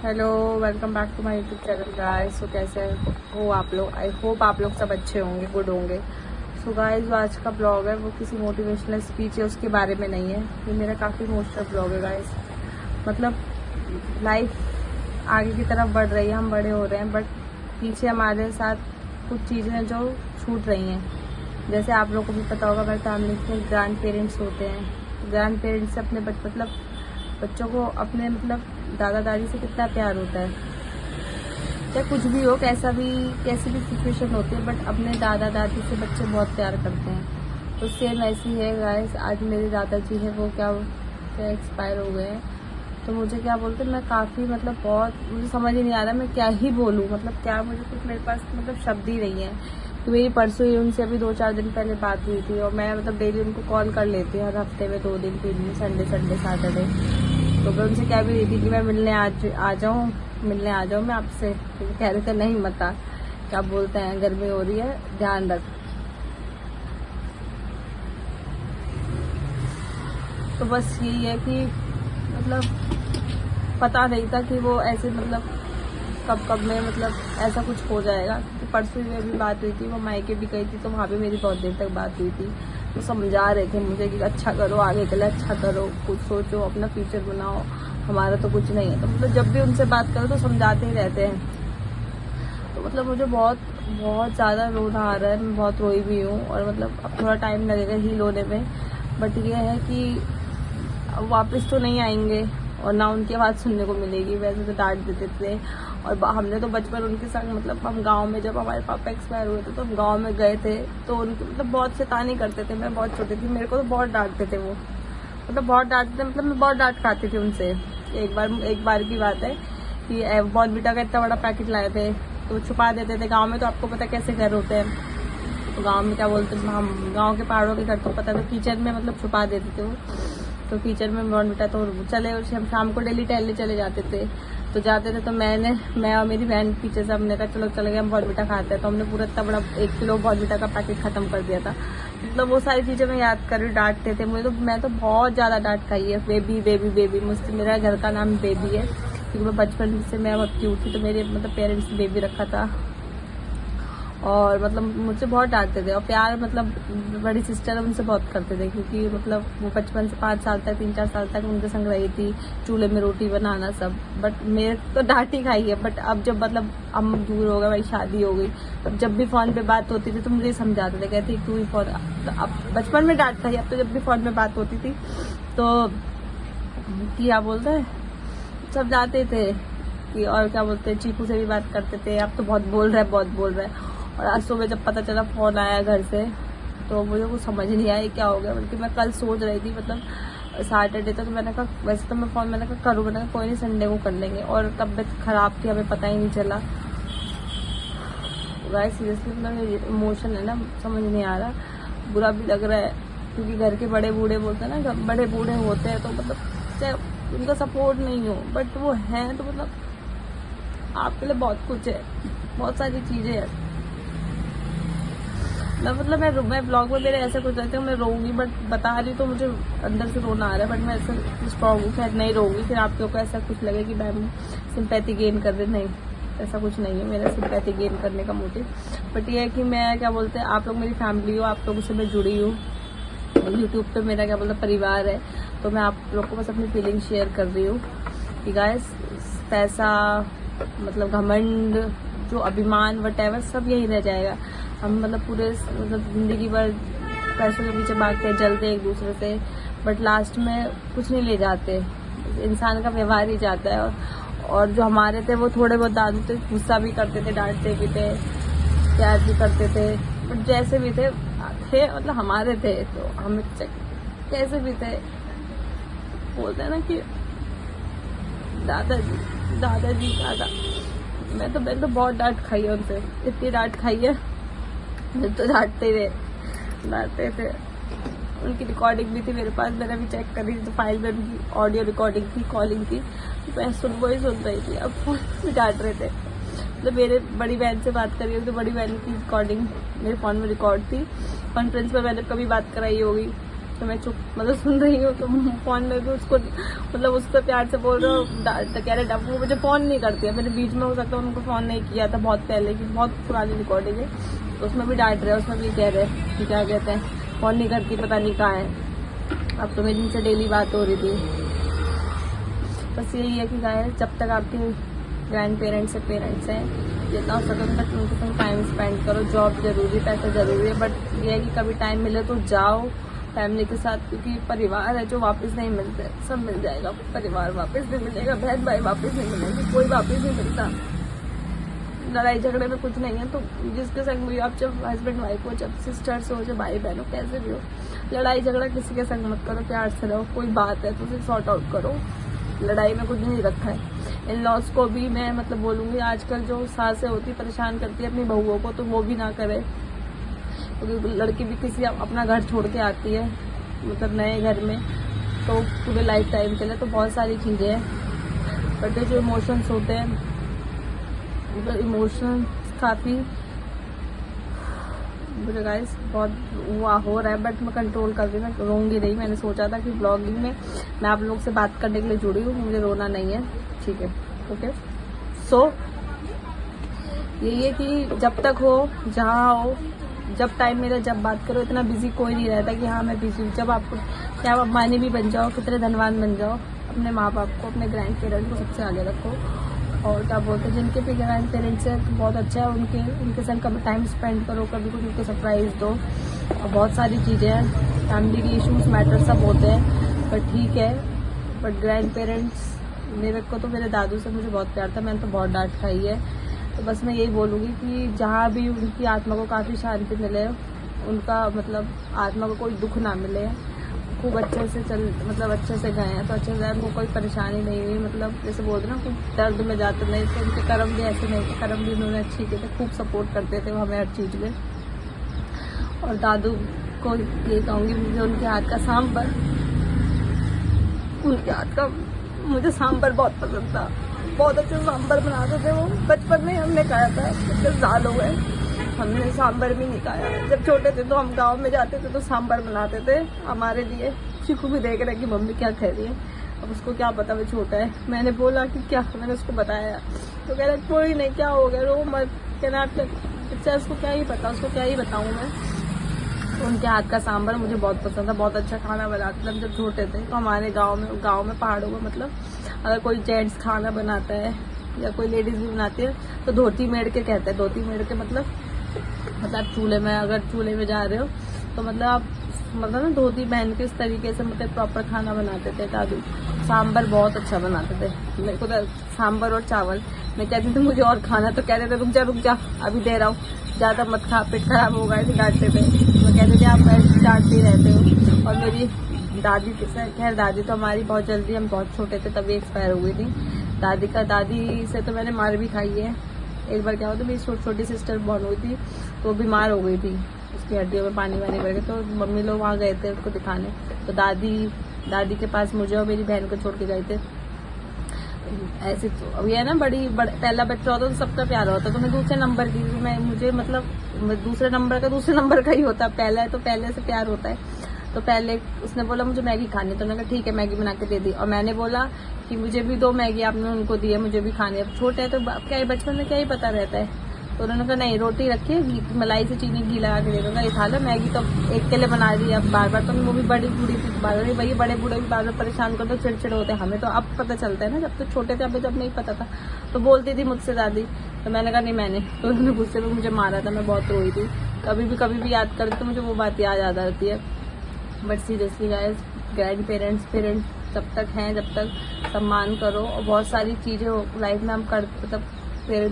Hello, welcome back to my YouTube channel guys. So कैसे हो आप लोग? आई होप आप लोग सब अच्छे होंगे, गुड होंगे। सो गाइस, जो आज का ब्लॉग है वो किसी मोटिवेशनल स्पीच है उसके बारे में नहीं है। ये मेरा काफ़ी इमोशनल ब्लॉग है गाइस। मतलब लाइफ आगे की तरफ बढ़ रही है, हम बड़े हो रहे हैं, बट पीछे हमारे साथ कुछ चीज़ें हैं जो छूट रही हैं। जैसे आप लोगों को भी पता होगा, हमारी फैमिली में ग्रैंड पेरेंट्स होते हैं। ग्रैंड पेरेंट्स से अपने बच्चों को अपने दादा दादी से कितना प्यार होता है। चाहे कुछ भी हो, कैसी भी सिचुएशन होती है, बट अपने दादा दादी से बच्चे बहुत प्यार करते हैं। तो सेम ऐसी है गाइस। आज मेरे दादाजी है वो क्या एक्सपायर हो गए हैं। तो मुझे क्या बोलते हैं, मैं काफ़ी बहुत मुझे समझ ही नहीं आ रहा मैं क्या ही बोलूँ। क्या मुझे कुछ मेरे पास शब्द ही नहीं है। तो मेरी परसों ही उनसे अभी 2-4 दिन पहले बात हुई थी, और मैं डेली उनको कॉल कर लेती हूँ, हर हफ्ते में 2 दिन 3 दिन, संडे सैटरडे। तो मैं उनसे क्या भी रही थी कि मैं मिलने आ जाऊँ मैं आपसे। तो कह रहे थे नहीं मत आ, क्या बोलते हैं, गर्मी हो रही है, ध्यान रख। तो बस यही है कि पता नहीं था कि वो ऐसे कब में ऐसा कुछ हो जाएगा। क्योंकि परसों ही अभी बात हुई थी, वो मायके भी गई थी, तो वहाँ पे मेरी बहुत देर तक बात हुई थी। तो समझा रहे थे मुझे कि अच्छा करो, आगे के लिए अच्छा करो, कुछ सोचो, अपना फ्यूचर बनाओ, हमारा तो कुछ नहीं है। तो जब भी उनसे बात करो तो समझाते ही रहते हैं। तो मुझे बहुत बहुत ज़्यादा रोना आ रहा है, मैं बहुत रोई भी हूँ। और अब थोड़ा टाइम लगेगा हील होने में। बट ये है कि अब वापस तो नहीं आएंगे, और ना उनकी आवाज़ सुनने को मिलेगी। वैसे तो डांट देते थे, और हमने तो बचपन उनके संग हम गांव में, जब हमारे पापा एक्सपायर हुए थे तो हम गांव में गए थे। तो उनके बहुत शैतानी करते थे। मैं बहुत छोटी थी, मेरे को तो बहुत डांटते थे वो। बहुत डांटते थे, मैं बहुत डांट खाती थी उनसे। एक बार की बात है कि बॉर्नविटा का इतना बड़ा पैकेट लाए थे, तो छुपा देते थे। गाँव में तो आपको पता कैसे घर होते हैं, तो गाँव में क्या बोलते हैं, हम गाँव के पहाड़ों के घर तो पता था, किचन में छुपा देते थे वो। तो किचन में बॉर्नविटा, तो चले हम शाम को डेली टहलने चले जाते थे। तो मैं और मेरी बहन पीछे से हमने कहा चलो चले गए, हम बॉर्नविटा खाते हैं। तो हमने पूरा इतना बड़ा 1 किलो बॉर्नविटा का पैकेट खत्म कर दिया था। वो सारी चीज़ें मैं याद कर रही, डांटते थे मुझे। तो मैं तो बहुत ज़्यादा डांट खाई है। बेबी बेबी बेबी, मुझसे, मेरा घर का नाम बेबी है क्योंकि मैं बचपन से मैं बहुत क्यूट थी। तो मेरे पेरेंट्स ने बेबी रखा था। और मुझसे बहुत डांटते थे। और प्यार बड़ी सिस्टर उनसे बहुत करते थे, क्योंकि वो बचपन से 5 साल तक 3-4 साल तक उनके संग रही थी, चूल्हे में रोटी बनाना सब। बट मेरे तो डांट ही खाई है। बट अब जब हम दूर हो गए, भाई शादी हो गई, तब जब भी फोन पे बात होती थी तो मुझे समझाते थे, कहते तू ही फोन। अब बचपन में डांट खाई, अब तो जब भी फोन पे बात होती थी तो क्या बोलते हैं, सब जाते थे कि, और क्या बोलते हैं, चीकू से भी बात करते थे, अब तो बहुत बोल रहा है। और आज सुबह जब पता चला फ़ोन आया घर से, तो मुझे कुछ समझ नहीं आया क्या हो गया। बल्कि मैं कल सोच रही थी सैटरडे तो मैंने कहा, वैसे तो मैं फ़ोन मैंने कहा करूँ, मैंने कहा कोई नहीं संडे को कर लेंगे। और तबीयत ख़राब थी, हमें पता ही नहीं चला। गाइस सीरियसली इमोशन है ना, समझ नहीं आ रहा, बुरा भी लग रहा है। क्योंकि घर के बड़े बूढ़े बोलते हैं ना, बड़े बूढ़े होते हैं तो चाहे उनका सपोर्ट नहीं हो, बट वो हैं तो आपके लिए बहुत कुछ है, बहुत सारी चीज़ें हैं। मैं ब्लॉग में मेरे ऐसे कुछ रहते हैं, मैं रोऊंगी, बट बता रही तो मुझे अंदर से रोना आ रहा है। बट मैं ऐसा स्ट्रॉन्ग हूँ, शायद नहीं रोऊंगी, फिर आप लोग को ऐसा कुछ लगे कि मैम सिंपैथी गेन कर रही। नहीं, ऐसा कुछ नहीं है मेरा सिंपैथी गेन करने का मोटिव। बट ये है कि मैं क्या बोलते हैं, आप लोग मेरी फैमिली हो, आप लोगों से मैं जुड़ी हूँ। यूट्यूब पे मेरा क्या बोलते परिवार है, तो मैं आप लोग को बस अपनी फीलिंग शेयर कर रही हूँ कि गाइस, पैसा घमंड, जो अभिमान, वटेवर सब यही रह जाएगा। हम पूरे जिंदगी भर पैसों के पीछे भागते हैं, जलते एक दूसरे से, बट लास्ट में कुछ नहीं ले जाते। इंसान का व्यवहार ही जाता है। और जो हमारे थे वो थोड़े बहुत डांटते, गुस्सा भी करते थे, डांटते भी थे, प्यार भी करते थे, बट जैसे भी थे हमारे थे, तो हमें कैसे भी थे, बोलते हैं ना कि दादाजी दादा। मैं तो बहुत डांट खाई है उनसे, इतनी डांट खाई है, मुझे तो डांटते थे। उनकी रिकॉर्डिंग भी थी मेरे पास, मैंने भी चेक करी थी, तो फाइल में उनकी ऑडियो रिकॉर्डिंग थी, कॉलिंग थी, तो मैं सुन रही थी। अब फोन भी डांट रहे थे। मेरे बड़ी बहन से बात करी होगी, तो बड़ी बहन की रिकॉर्डिंग मेरे फ़ोन में रिकॉर्ड थी। कॉन्फ्रेंस में मैंने कभी बात कराई होगी, तो मैं चुप मतलब सुन रही हूँ, तो फ़ोन में भी उसको मतलब उसको प्यार से बोल रहा हूँ, तो कह रहे डब वो मुझे फ़ोन नहीं करती है। मैंने बीच में हो सकता है उनको फ़ोन नहीं किया था, बहुत पहले की बहुत पुरानी रिकॉर्डिंग है, तो उसमें भी डांट रहे, उसमें भी कह रहे कि क्या कहते हैं फ़ोन नहीं करती, पता नहीं कहाँ है। अब तो मेरी इनसे डेली बात हो रही थी। बस यही है कि गाइस, जब तक आपके ग्रैंड पेरेंट्स से पेरेंट्स हैं, जितना हो सके उनका उनके संग टाइम स्पेंड करो। जॉब ज़रूरी, पैसा ज़रूरी है, बट ये है कि कभी टाइम मिले तो जाओ फैमिली के साथ, क्योंकि परिवार है जो वापस नहीं मिलते। सब मिल जाएगा, परिवार वापस नहीं मिलेगा, बहन भाई वापस नहीं मिलेंगे, कोई वापस नहीं मिलता। लड़ाई झगड़े में कुछ नहीं है, तो जिसके संग भी आप, जब हस्बैंड वाइफ हो, जब सिस्टर्स हो, जब भाई बहन हो, कैसे भी हो, लड़ाई झगड़ा किसी के संग मत करो, प्यार से रहो। कोई बात है तो उसे सॉर्ट आउट करो, लड़ाई में कुछ नहीं रखा है। इन लॉज को भी मैं मतलब बोलूँगी, आजकल जो सासें होती परेशान करती है अपनी बहुओं को, तो वो भी ना करे, क्योंकि लड़की भी किसी अपना घर छोड़ के आती है, मतलब नए घर में, तो पूरे लाइफ टाइम के लिए। तो बहुत सारी चीज़ें हैं, बट जो इमोशंस होते हैं, मतलब इमोशंस काफ़ी मुझे गाइस बहुत हुआ हो रहा है, बट मैं कंट्रोल कर रही हूँ, मैं रोऊंगी नहीं। मैंने सोचा था कि ब्लॉगिंग में मैं आप लोग से बात करने के लिए जुड़ी हूँ, मुझे रोना नहीं है, ठीक है, ओके। सो यही है कि जब तक हो, जहाँ हो, जब टाइम मिले, जब बात करो। इतना बिजी कोई नहीं रहता कि हाँ मैं बिजी हूँ। जब आपको क्या आप मायने भी बन जाओ, कितने धनवान बन जाओ, अपने माँ बाप को, अपने ग्रैंड पेरेंट्स को सबसे आगे रखो। और क्या बोलते हैं, जिनके भी ग्रैंड पेरेंट्स हैं तो बहुत अच्छा है, उनके संग कभी टाइम स्पेंड करो, कभी कुछ उनको सरप्राइज़ दो। और बहुत सारी चीज़ें हैं, फैमिली की इश्यूज मैटर सब होते हैं, बट ठीक है। बट ग्रैंड पेरेंट्स, मेरे को तो मेरे दादू से मुझे बहुत प्यार था, मैंने तो बहुत डांट खाई है। तो बस मैं यही बोलूँगी कि जहाँ भी उनकी आत्मा को काफ़ी शांति मिले, उनका मतलब आत्मा को कोई दुख ना मिले, खूब अच्छे से मतलब अच्छे से गए हैं तो अच्छे से, उनको कोई परेशानी नहीं हुई। मतलब जैसे बोलते ना, खूब दर्द में जाते नहीं, तो उनके कर्म भी ऐसे नहीं थे, कर्म भी उन्होंने अच्छी किए थे, खूब सपोर्ट करते थे वो हमें हर चीज़ में। और दादू को ये कहूँगी, मुझे उनके हाथ का सांभर, उनके हाथ का मुझे सांभर बहुत पसंद था, बहुत अच्छा सांभर बनाते थे वो। बचपन में हमने खाया था, कितने साल हो गए हमने सांभर भी नहीं खाया। जब छोटे थे तो हम गांव में जाते थे तो सांभर बनाते थे हमारे लिए। चिकू भी देख रहा है कि मम्मी क्या कह रही है, अब उसको क्या पता, वो छोटा है। मैंने बोला कि क्या, मैंने उसको बताया तो कह रहा कोई नहीं, क्या हो गया, रो मत, कहना बच्चा, उसको क्या ही पता, उसको क्या ही बताऊँ मैं। तो उनके हाथ का सांभर मुझे बहुत पसंद था, बहुत अच्छा खाना बनाते थे। जब छोटे थे तो हमारे गाँव में पहाड़ों में, मतलब अगर कोई जेंट्स खाना बनाता है या कोई लेडीज़ भी बनाती है तो धोती मेढ़ के कहते हैं। धोती मेढ़ के मतलब चूल्हे में, अगर चूल्हे में जा रहे हो तो मतलब आप मतलब ना धोती पहन के इस तरीके से मतलब प्रॉपर खाना बनाते थे दादू। सांभर बहुत अच्छा बनाते थे। मेरे को तो सांभर और चावल, मैं कहती थी मुझे और खाना, तो कहते थे रुक जा अभी दे रहा हूँ, ज़्यादा मत खा, पेट खराब होगा, ऐसे डांटते थे। तो कहते थे आप ऐसे डांटते रहते हो। और मेरी दादी, खैर दादी तो हमारी बहुत जल्दी, हम बहुत छोटे थे तभी एक्सपायर हो गई थी। दादी से तो मैंने मार भी खाई है। एक बार क्या हुआ, तो मेरी छोटी सिस्टर बॉर्न हुई थी, तो बीमार हो गई थी, उसकी हड्डियों में पानी वानी भर गया, तो मम्मी लोग वहाँ गए थे उसको दिखाने, तो दादी के पास मुझे और मेरी बहन को छोड़ के गए थे। ऐसे तो अब ये है ना, पहला बच्चा होता तो सबका प्यार होता, तो मैं दूसरे नंबर की, मुझे मतलब दूसरे नंबर का ही होता, पहला है तो पहले से प्यार होता है। तो पहले उसने बोला मुझे मैगी खानी, तो मैंने कहा ठीक है, मैगी बना के दे दी। और मैंने बोला कि मुझे भी 2 मैगी आपने उनको दी है, मुझे भी खानी है। अब छोटे हैं तो क्या, बचपन में क्या ही पता रहता है। तो उन्होंने कहा नहीं, रोटी रखिए, मलाई से चीनी घी लगा के दे दूँगा, ये खा लो। मैगी तो एक के लिए बना दी अब बार बार, तो वो भी बड़ी बूढ़ी थी, बार बार भाई बड़े बूढ़े भी बार बार परेशान कर दो, चिड़चिड़ होते हैं। हमें तो अब पता चलता है ना, जब तो छोटे थे अभी जब नहीं पता था। तो बोलती थी मुझसे दादी, तो मैंने कहा नहीं मैंने, तो उन्होंने गुस्से में मुझे मारा था, मैं बहुत रोई थी। कभी भी याद करती तो मुझे वो बात याद आ जाती है। But seriously guys, grand parents जब तक हैं, जब तक सम्मान करो। और बहुत सारी चीज़ें लाइफ में हम मतलब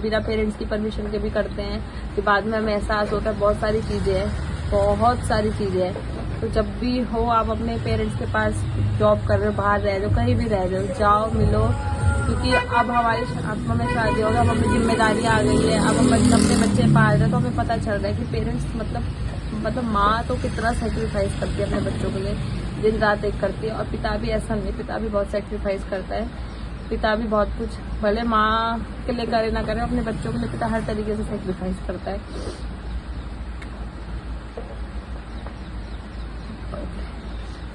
बिना पेरेंट्स की परमिशन के भी करते हैं, कि बाद में हमें एहसास होता है। बहुत सारी चीज़ें हैं। तो जब भी हो आप अपने पेरेंट्स के पास, जॉब कर रहे हो, बाहर रह रहे हो, कहीं भी रह रहे हो, जाओ मिलो, क्योंकि अब हमारी आत्मा में शादी होगा, अब हमें जिम्मेदारी आ गई है, अब हम अपने बच्चे पाल रहे हैं, तो हमें पता चल रहा है कि पेरेंट्स मतलब माँ तो कितना सेक्रीफाइस करती है अपने बच्चों के लिए, दिन रात एक करती है। और पिता भी ऐसा नहीं, पिता भी बहुत सेक्रीफाइस करता है, पिता भी बहुत कुछ, भले माँ के लिए करे ना करे, अपने बच्चों के लिए पिता हर तरीके से सेक्रीफाइस करता है।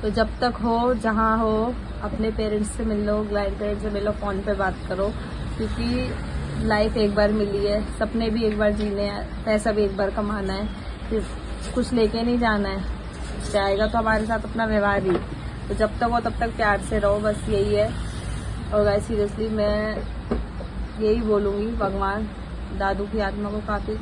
तो जब तक हो, जहाँ हो, अपने पेरेंट्स से मिल लो, ग्रैंड पेरेंट्स से मिल लो, फ़ोन पे बात करो, क्योंकि लाइफ एक बार मिली है, सपने भी एक बार जीने हैं, पैसा भी एक बार कमाना है, फिर कुछ लेके नहीं जाना है, जाएगा तो हमारे साथ अपना व्यवहार ही। तो जब तक हो तब तक प्यार से रहो, बस यही है। और गाइस सीरियसली मैं यही बोलूँगी, भगवान दादू की आत्मा को काफ़ी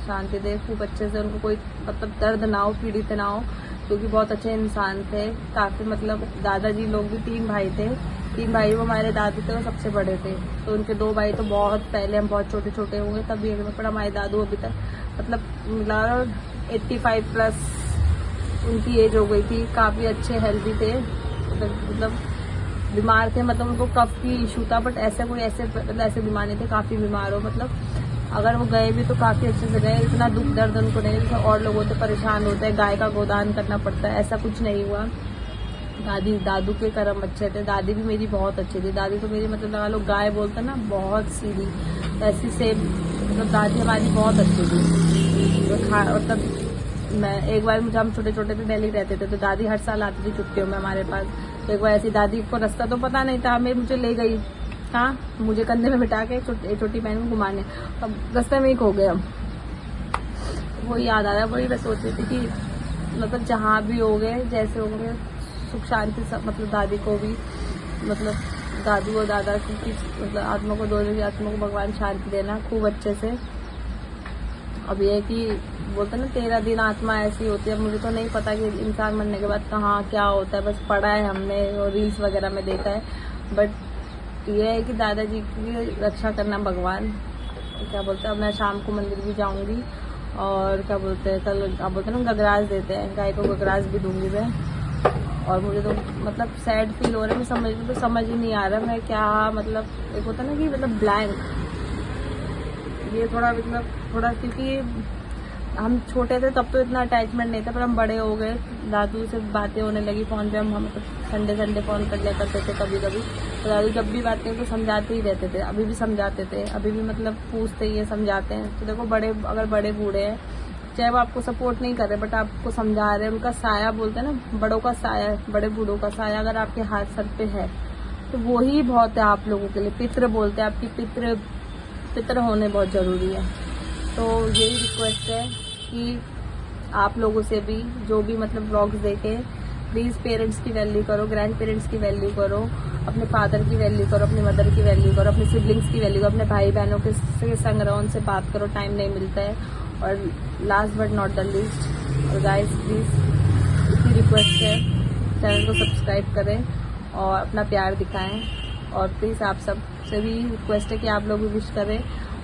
शांति दे, खूब अच्छे से, उनको कोई मतलब दर्द ना हो, पीड़ित ना हो, क्योंकि बहुत अच्छे इंसान थे। काफ़ी मतलब दादाजी लोग भी 3 भाई थे, 3 भाई वो हमारे दादू थे, वो सबसे बड़े थे। तो उनके 2 भाई तो बहुत पहले, हम बहुत छोटे छोटे होंगे तब भी, पर हमारे दादू अभी तक मतलब 85 प्लस उनकी एज हो गई थी, काफ़ी अच्छे हेल्दी थे, मतलब बीमार थे, मतलब उनको कफ की इशू था, बट ऐसे कोई ऐसे बीमार नहीं थे, काफ़ी बीमार हो, मतलब अगर वो गए भी तो काफ़ी अच्छे से गए, इतना दुख दर्द उनको नहीं, जैसे और लोग होते परेशान होते हैं, गाय का गोदान करना पड़ता है, ऐसा कुछ नहीं हुआ। दादू के कर्म अच्छे थे, दादी भी मेरी बहुत अच्छी थी, दादी तो मेरी मतलब लगा लो गाय बोलते ना, बहुत सीधी, ऐसी सेम, मतलब दादी हमारी बहुत अच्छी थी। तो मतलब मैं एक बार, मुझे हम छोटे छोटे थे, दिल्ली रहते थे, तो दादी हर साल आती थी छुट्टियों में हमारे पास। तो एक बार ऐसी दादी को रास्ता तो पता नहीं था, हमें मुझे ले गई, हाँ, मुझे कंधे में बिठा के छोटी बहन को घुमाने, अब रास्ते में ही खो गए हम। वो याद आ रहा है, वही मैं सोच रही थी कि मतलब जहाँ भी हो गए, जैसे होंगे, सुख शांति सब, मतलब दादी को भी, मतलब दादू और दादा की मतलब आत्मा को, दोनों की आत्मा को भगवान शांति देना खूब अच्छे से। अब ये है कि बोलते ना 13 दिन आत्मा ऐसी होती है, मुझे तो नहीं पता कि इंसान मरने के बाद कहाँ क्या होता है, बस पढ़ा है हमने और रील्स वगैरह में देखा है, बट ये है कि दादाजी की रक्षा करना भगवान, क्या बोलते हैं। अब मैं शाम को मंदिर भी जाऊंगी, और क्या बोलते हैं, कल आप बोलते हैं ना गगराज देते हैं, गाय को गगराज भी दूंगी मैं। और मुझे तो मतलब सैड फील हो रहा है, मैं समझ ही नहीं आ रहा मैं क्या, मतलब एक होता ना कि मतलब ब्लैंक, ये थोड़ा क्योंकि हम छोटे थे तब तो इतना अटैचमेंट नहीं था, पर हम बड़े हो गए, दादू से बातें होने लगी फ़ोन पे, हम संडे फ़ोन कर लिया करते थे कभी कभी। तो दादू जब भी बातें तो समझाते ही रहते थे, अभी भी समझाते थे, अभी भी मतलब पूछते ही है, समझाते हैं। तो देखो अगर बड़े बूढ़े हैं, चाहे वो आपको सपोर्ट नहीं कर रहे, बट आपको समझा रहे हैं, उनका साया बोलते हैं ना, बड़ों का साया, बड़े बूढ़ों का साया अगर आपके हाथ सर पे है तो वो ही बहुत है आप लोगों के लिए। पितृ बोलते हैं, आपकी पितृ होने बहुत ज़रूरी है। तो यही रिक्वेस्ट है कि आप लोगों से भी, जो भी मतलब ब्लॉग्स देखें, प्लीज़ पेरेंट्स की वैल्यू करो, ग्रैंड पेरेंट्स की वैल्यू करो, अपने फादर की वैल्यू करो, अपनी मदर की वैल्यू करो, अपने सिबलिंग्स की वैल्यू करो, अपने भाई बहनों के संग रहो, उनसे बात करो, टाइम नहीं मिलता है। और last but not the least, और गाइस प्लीज़ इतनी रिक्वेस्ट है, चैनल को सब्सक्राइब करें और अपना प्यार दिखाएं। और प्लीज़ आप सब से भी रिक्वेस्ट है कि आप लोग भी विश करें,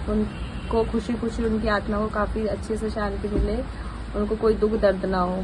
उनको खुशी खुशी उनकी आत्मा को काफ़ी अच्छे से शांति मिले, उनको कोई दुख दर्द ना हो।